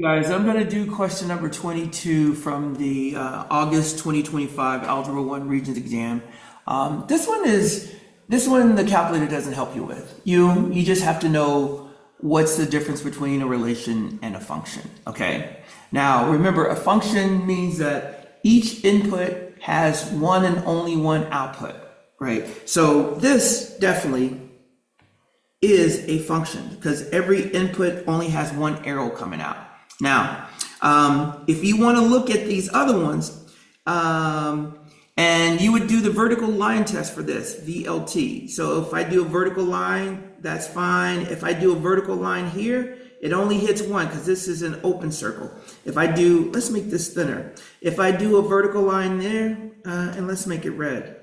Guys, I'm going to do question number 22 from the August 2025 Algebra 1 Regent exam. This one the calculator doesn't help you with. You just have to know what's the difference between a relation and a function, okay? Now, remember, a function means that each input has one and only one output, right? So this definitely is a function because every input only has one arrow coming out. Now, if you want to look at these other ones, and you would do the vertical line test for this, VLT. So if I do a vertical line, that's fine. If I do a vertical line here, it only hits one because this is an open circle. If I do, let's make this thinner. If I do a vertical line there, and let's make it red,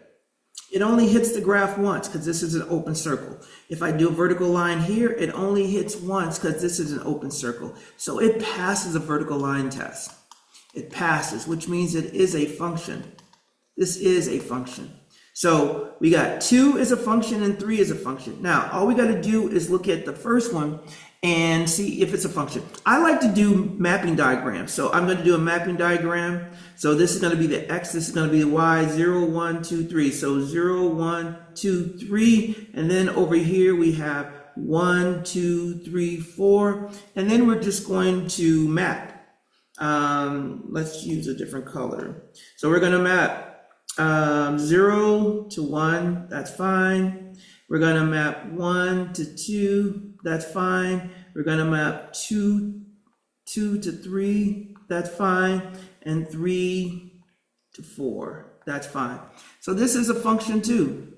it only hits the graph once because this is an open circle. If I do a vertical line here, it only hits once because this is an open circle. So it passes a vertical line test. It passes, which means it is a function. This is a function. So we got 2 is a function and 3 is a function. Now, all we got to do is look at the first one and see if it's a function. I like to do mapping diagrams. So I'm going to do a mapping diagram. So this is going to be the X, this is going to be the Y, 0, 1, 2, 3. So 0, 1, 2, 3. And then over here we have 1, 2, 3, 4. And then we're just going to map. Let's use a different color. So we're going to map 0 to 1, that's fine. We're going to map 1 to 2, that's fine. We're going to map 2 to 3, that's fine. And 3 to 4, that's fine. So this is a function too.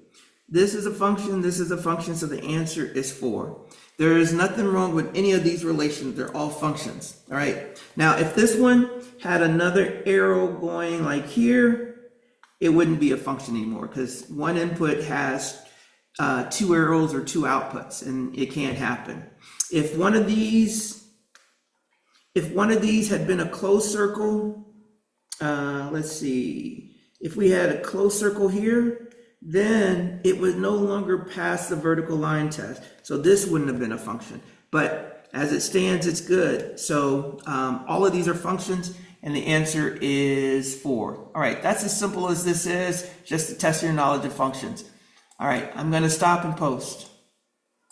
This is a function, this is a function, so the answer is 4. There is nothing wrong with any of these relations. They're all functions, all right? Now, if this one had another arrow going like here, it wouldn't be a function anymore because one input has 2 arrows or 2 outputs, and it can't happen. If one of these had been a closed circle, let's see, if we had a closed circle here, then it would no longer pass the vertical line test. So this wouldn't have been a function, but as it stands, it's good. So all of these are functions, and the answer is 4. All right, that's as simple as this is, just to test your knowledge of functions. All right, I'm going to stop and post.